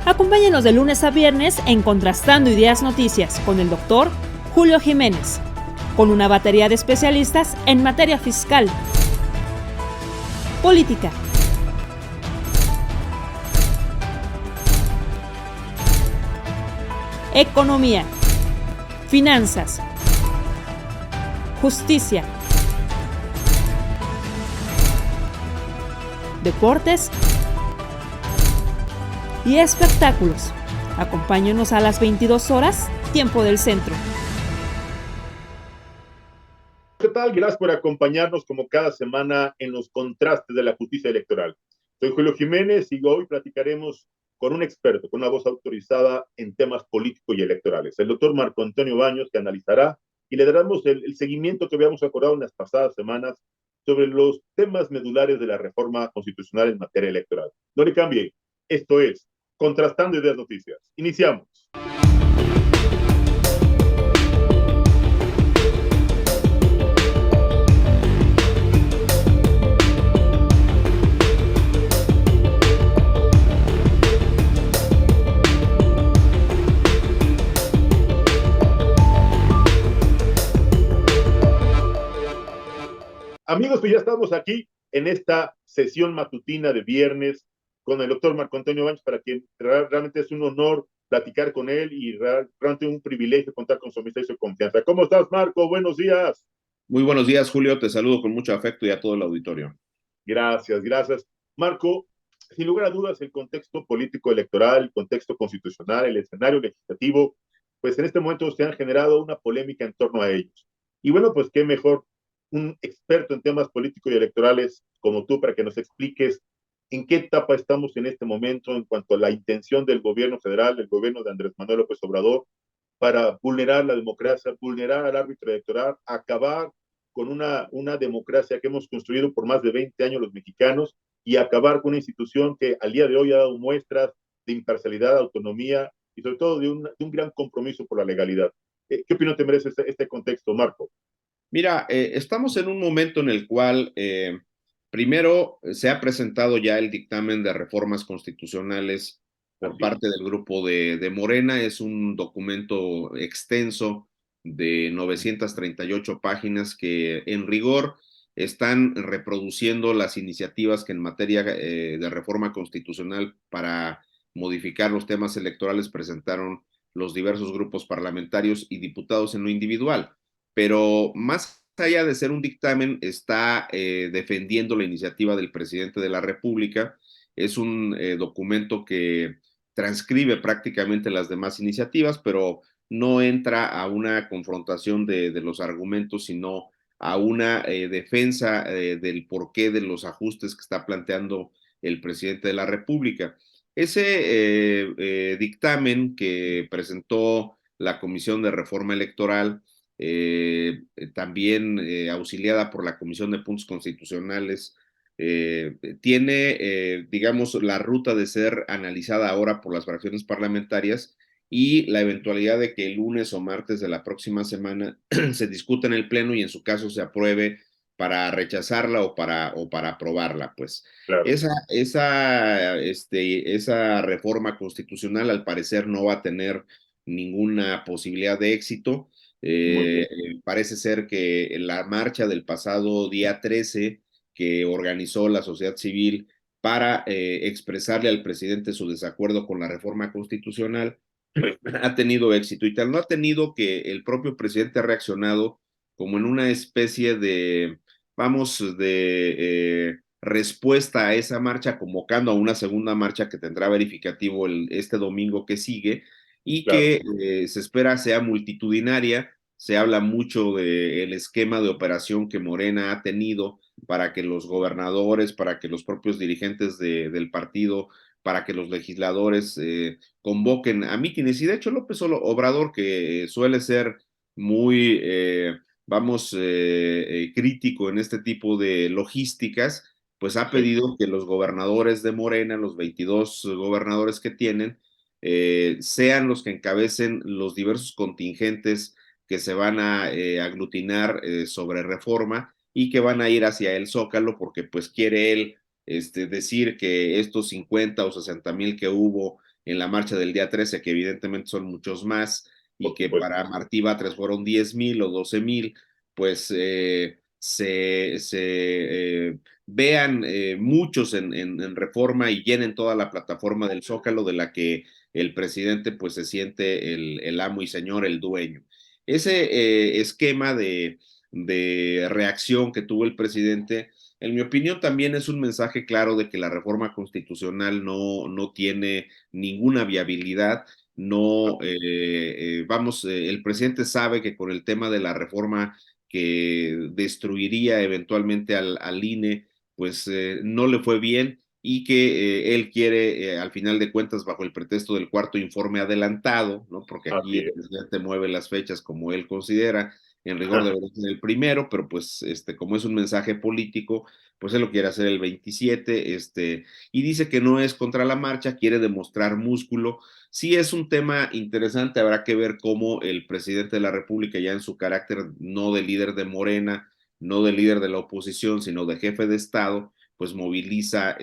Acompáñenos de lunes a viernes en Contrastando Ideas Noticias con el doctor Julio Jiménez, con una batería de especialistas en materia fiscal, política, economía, finanzas, justicia, deportes y espectáculos. Acompáñenos a las 22 horas, tiempo del centro. ¿Qué tal? Gracias por acompañarnos como cada semana en los contrastes de la justicia electoral. Soy Julio Jiménez y hoy platicaremos con un experto, con una voz autorizada en temas políticos y electorales, el doctor Marco Antonio Baños, que analizará y le daremos el seguimiento que habíamos acordado en las pasadas semanas sobre los temas medulares de la reforma constitucional en materia electoral. No le cambie, esto es Contrastando Ideas Noticias. Iniciamos. Amigos, pues ya estamos aquí en esta sesión matutina de viernes con el doctor Marco Antonio Baños, para quien realmente es un honor platicar con él y realmente un privilegio contar con su amistad y su confianza. ¿Cómo estás, Marco? Buenos días. Muy buenos días, Julio. Te saludo con mucho afecto y a todo el auditorio. Gracias, gracias. Marco, sin lugar a dudas, el contexto político electoral, el contexto constitucional, el escenario legislativo, pues en este momento se han generado una polémica en torno a ellos. Y bueno, pues qué mejor un experto en temas políticos y electorales como tú para que nos expliques en qué etapa estamos en este momento en cuanto a la intención del gobierno federal, del gobierno de Andrés Manuel López Obrador, para vulnerar la democracia, vulnerar al árbitro electoral, acabar con una democracia que hemos construido por más de 20 años los mexicanos y acabar con una institución que al día de hoy ha dado muestras de imparcialidad, autonomía y sobre todo de un gran compromiso por la legalidad. ¿Qué opinión te merece este contexto, Marco? Mira, estamos en un momento en el cual, primero, se ha presentado ya el dictamen de reformas constitucionales por parte del grupo de Morena. Es un documento extenso de 938 páginas que, en rigor, están reproduciendo las iniciativas que en materia de reforma constitucional para modificar los temas electorales presentaron los diversos grupos parlamentarios y diputados en lo individual. Pero más allá de ser un dictamen, está defendiendo la iniciativa del presidente de la República. Es un documento que transcribe prácticamente las demás iniciativas, pero no entra a una confrontación de los argumentos, sino a una defensa del porqué de los ajustes que está planteando el presidente de la República. Ese dictamen que presentó la Comisión de Reforma Electoral, también auxiliada por la Comisión de Puntos Constitucionales, tiene, digamos, la ruta de ser analizada ahora por las fracciones parlamentarias y la eventualidad de que el lunes o martes de la próxima semana se discuta en el Pleno y en su caso se apruebe para rechazarla o para aprobarla. Pues Claro. esa reforma constitucional al parecer no va a tener ninguna posibilidad de éxito. Parece ser que la marcha del pasado día 13 que organizó la sociedad civil para expresarle al presidente su desacuerdo con la reforma constitucional ha tenido éxito, y tal no ha tenido que el propio presidente ha reaccionado como en una especie de, vamos, de respuesta a esa marcha, convocando a una segunda marcha que tendrá verificativo este domingo que sigue y Claro. que se espera sea multitudinaria. Se habla mucho del esquema de operación que Morena ha tenido para que los gobernadores, para que los propios dirigentes del partido, para que los legisladores convoquen a mítines. Y de hecho López Obrador, que suele ser muy, crítico en este tipo de logísticas, pues ha pedido que los gobernadores de Morena, los 22 gobernadores que tienen, sean los que encabecen los diversos contingentes que se van a aglutinar sobre reforma y que van a ir hacia el Zócalo, porque pues quiere él decir que estos 50 o 60 mil que hubo en la marcha del día 13, que evidentemente son muchos más, y por que supuesto. para Martí Batres fueron 10,000 o 12,000, pues vean muchos en Reforma y llenen toda la plataforma del Zócalo, de la que el presidente pues se siente el amo y señor, el dueño. Ese esquema de reacción que tuvo el presidente, en mi opinión, también es un mensaje claro de que la reforma constitucional no tiene ninguna viabilidad. No, el presidente sabe que con el tema de la reforma que destruiría eventualmente al INE, pues no le fue bien, y que él quiere, al final de cuentas, bajo el pretexto del cuarto informe adelantado, ¿no? Porque aquí Así el es. presidente mueve las fechas como él considera, en rigor debería ser el primero, pero pues como es un mensaje político, pues él lo quiere hacer el 27, y dice que no es contra la marcha, quiere demostrar músculo. Sí, es un tema interesante, habrá que ver cómo el presidente de la República, ya en su carácter no de líder de Morena, no de líder de la oposición, sino de jefe de Estado, pues moviliza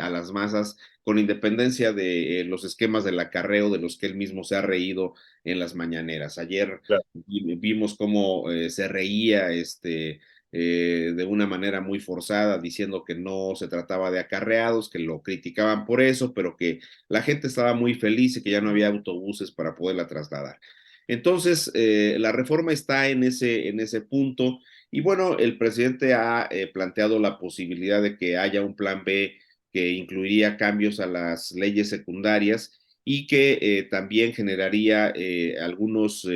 a las masas, con independencia de los esquemas del acarreo de los que él mismo se ha reído en las mañaneras. Ayer Claro. vimos cómo se reía de una manera muy forzada, diciendo que no se trataba de acarreados, que lo criticaban por eso, pero que la gente estaba muy feliz y que ya no había autobuses para poderla trasladar. Entonces, la reforma está en ese punto, y bueno, el presidente ha planteado la posibilidad de que haya un plan B que incluiría cambios a las leyes secundarias, y que también generaría algunos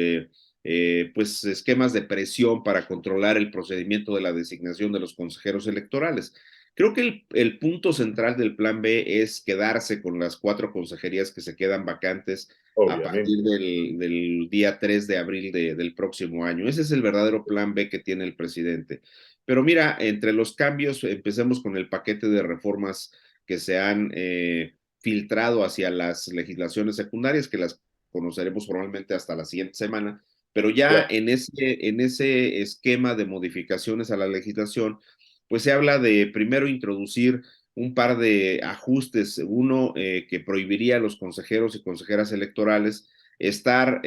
pues esquemas de presión para controlar el procedimiento de la designación de los consejeros electorales. Creo que el punto central del plan B es quedarse con las 4 consejerías que se quedan vacantes a partir Obviamente. del día 3 de abril del próximo año. Ese es el verdadero plan B que tiene el presidente. Pero mira, entre los cambios, empecemos con el paquete de reformas que se han filtrado hacia las legislaciones secundarias, que las conoceremos formalmente hasta la siguiente semana, pero ya Claro. en ese esquema de modificaciones a la legislación, pues se habla de primero introducir un par de ajustes, uno que prohibiría a los consejeros y consejeras electorales estar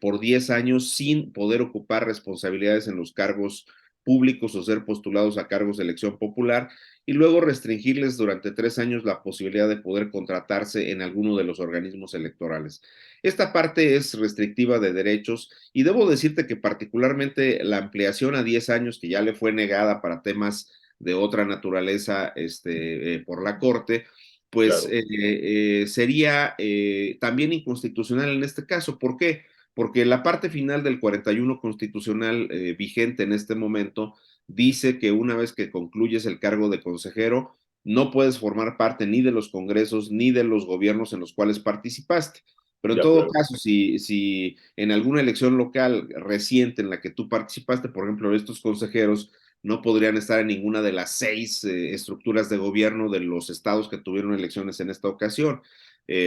por 10 años sin poder ocupar responsabilidades en los cargos públicos o ser postulados a cargos de elección popular, y luego restringirles durante 3 años la posibilidad de poder contratarse en alguno de los organismos electorales. Esta parte es restrictiva de derechos, y debo decirte que particularmente la ampliación a 10 años, que ya le fue negada para temas de otra naturaleza por la Corte, pues Claro. sería también inconstitucional en este caso. ¿Por qué? Porque la parte final del 41 constitucional vigente en este momento dice que una vez que concluyes el cargo de consejero, no puedes formar parte ni de los congresos ni de los gobiernos en los cuales participaste. Pero en Ya, todo claro. caso, si en alguna elección local reciente en la que tú participaste, por ejemplo, estos consejeros no podrían estar en ninguna de las 6 estructuras de gobierno de los estados que tuvieron elecciones en esta ocasión,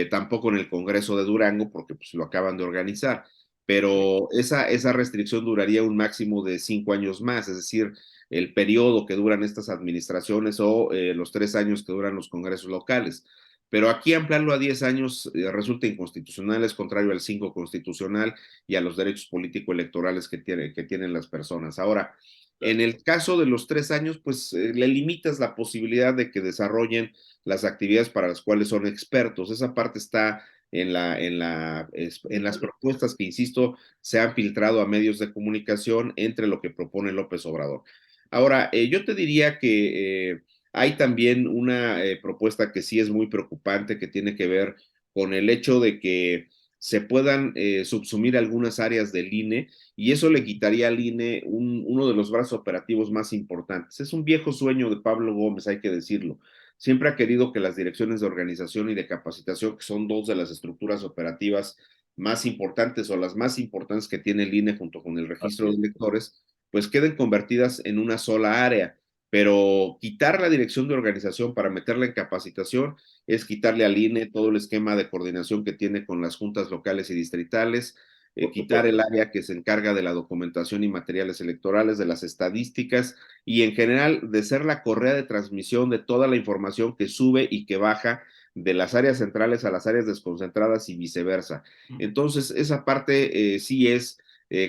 tampoco en el Congreso de Durango, porque pues, lo acaban de organizar. Sí. Pero esa restricción duraría un máximo de 5 años más, es decir, el periodo que duran estas administraciones, o los 3 años que duran los congresos locales. Pero aquí ampliarlo a 10 años resulta inconstitucional, es contrario al 5 constitucional y a los derechos político-electorales que tienen las personas. Ahora, Claro. en el caso de los 3 años, pues le limitas la posibilidad de que desarrollen las actividades para las cuales son expertos. Esa parte está en las propuestas que, insisto, se han filtrado a medios de comunicación entre lo que propone López Obrador. Ahora, yo te diría que hay también una propuesta que sí es muy preocupante, que tiene que ver con el hecho de que se puedan subsumir algunas áreas del INE, y eso le quitaría al INE uno de los brazos operativos más importantes. Es un viejo sueño de Pablo Gómez, hay que decirlo. Siempre ha querido que las direcciones de organización y de capacitación, que son 2 de las estructuras operativas más importantes o las más importantes que tiene el INE junto con el registro Así de es. electores, pues queden convertidas en una sola área. Pero quitar la dirección de organización para meterla en capacitación es quitarle al INE todo el esquema de coordinación que tiene con las juntas locales y distritales, Por quitar supuesto. el área que se encarga de la documentación y materiales electorales, de las estadísticas, y en general de ser la correa de transmisión de toda la información que sube y que baja de las áreas centrales a las áreas desconcentradas y viceversa. Entonces, esa parte sí es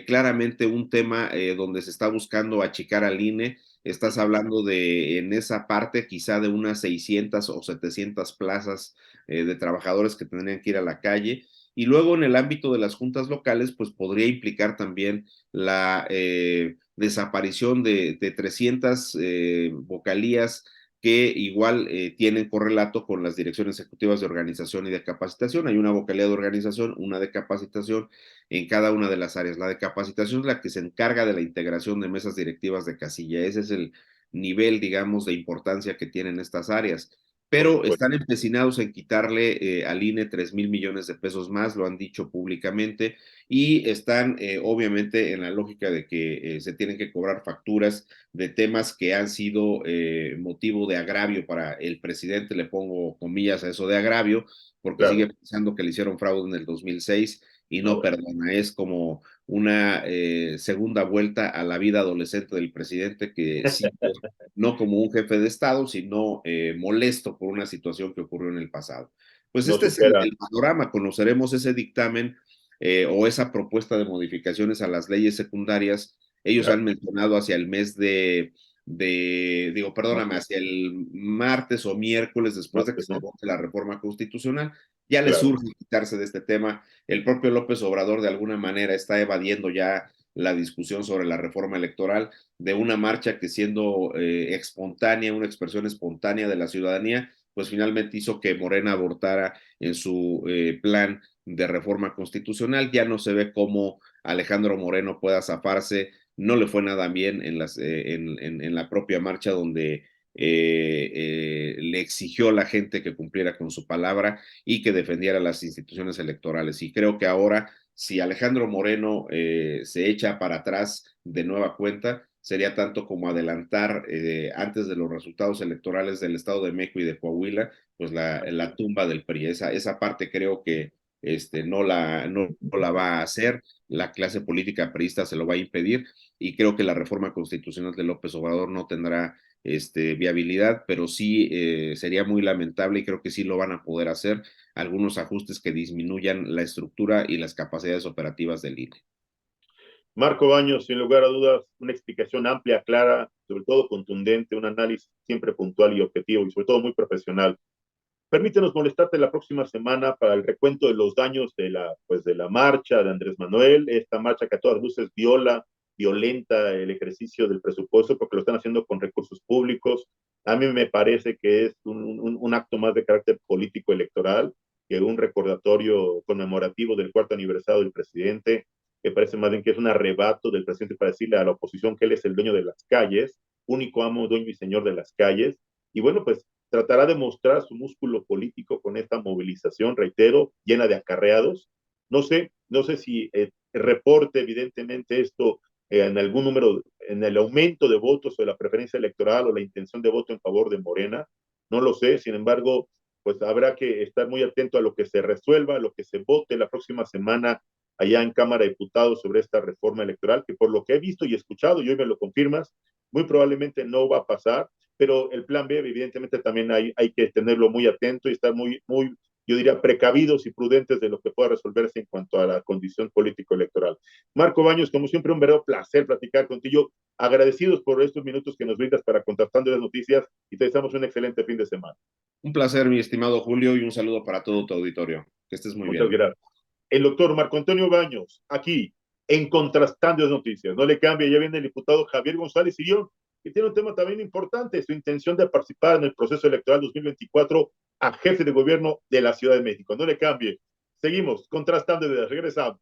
claramente un tema donde se está buscando achicar al INE. Estás hablando de, en esa parte, quizá de unas 600 o 700 plazas de trabajadores que tendrían que ir a la calle. Y luego en el ámbito de las juntas locales, pues podría implicar también la desaparición de 300 vocalías que igual tienen correlato con las direcciones ejecutivas de organización y de capacitación. Hay una vocalía de organización, una de capacitación en cada una de las áreas. La de capacitación es la que se encarga de la integración de mesas directivas de casilla. Ese es el nivel, digamos, de importancia que tienen estas áreas. Por Pero supuesto. están empecinados en quitarle al INE 3,000 millones de pesos más, lo han dicho públicamente, y están obviamente en la lógica de que se tienen que cobrar facturas de temas que han sido motivo de agravio para el presidente, le pongo comillas a eso de agravio, porque Claro. sigue pensando que le hicieron fraude en el 2006 y No, no bueno. perdona, es como una segunda vuelta a la vida adolescente del presidente que sí, no como un jefe de Estado, sino molesto por una situación que ocurrió en el pasado. Pues No este es supera. el panorama, conoceremos ese dictamen o esa propuesta de modificaciones a las leyes secundarias. Ellos Claro. han mencionado hacia el mes digo, perdóname, Martes, hacia el martes o miércoles después de que martes, se ¿no? vote la reforma constitucional. Ya les Claro. urge quitarse de este tema. El propio López Obrador de alguna manera está evadiendo ya la discusión sobre la reforma electoral de una marcha que siendo espontánea, una expresión espontánea de la ciudadanía, pues finalmente hizo que Morena abortara en su plan de reforma constitucional. Ya no se ve cómo Alejandro Moreno pueda zafarse. No le fue nada bien en la propia marcha donde le exigió a la gente que cumpliera con su palabra y que defendiera las instituciones electorales. Y creo que ahora, si Alejandro Moreno se echa para atrás de nueva cuenta, sería tanto como adelantar antes de los resultados electorales del Estado de México y de Coahuila, pues la tumba del PRI. Esa parte creo que no la va a hacer, la clase política priista se lo va a impedir y creo que la reforma constitucional de López Obrador no tendrá viabilidad, pero sí sería muy lamentable y creo que sí lo van a poder hacer algunos ajustes que disminuyan la estructura y las capacidades operativas del INE. Marco Baños, sin lugar a dudas, una explicación amplia, clara, sobre todo contundente, un análisis siempre puntual y objetivo y sobre todo muy profesional. Permítenos molestarte la próxima semana para el recuento de los daños de la marcha de Andrés Manuel, esta marcha que a todas luces violenta el ejercicio del presupuesto porque lo están haciendo con recursos públicos. A mí me parece que es un acto más de carácter político electoral que un recordatorio conmemorativo del 4º aniversario del presidente, que parece más bien que es un arrebato del presidente para decirle a la oposición que él es el dueño de las calles, único amo, dueño y señor de las calles. Y bueno, pues tratará de mostrar su músculo político con esta movilización, reitero, llena de acarreados. No sé si reporte evidentemente esto en algún número, en el aumento de votos o la preferencia electoral o la intención de voto en favor de Morena. No lo sé, sin embargo, pues habrá que estar muy atento a lo que se resuelva, a lo que se vote la próxima semana allá en Cámara de Diputados sobre esta reforma electoral, que por lo que he visto y escuchado, y hoy me lo confirmas, muy probablemente no va a pasar, pero el plan B, evidentemente, también hay que tenerlo muy atento y estar yo diría, precavidos y prudentes de lo que pueda resolverse en cuanto a la condición político-electoral. Marco Baños, como siempre, un verdadero placer platicar contigo. Agradecidos por estos minutos que nos brindas para Contrastando las Noticias y te deseamos un excelente fin de semana. Un placer, mi estimado Julio, y un saludo para todo tu auditorio. Que estés muy Muchas bien. gracias. El doctor Marco Antonio Baños, aquí, en Contrastando las Noticias. No le cambie, ya viene el diputado Javier González Sillón, que tiene un tema también importante, su intención de participar en el proceso electoral 2024 a jefe de gobierno de la Ciudad de México. No le cambie. Seguimos contrastando y regresamos.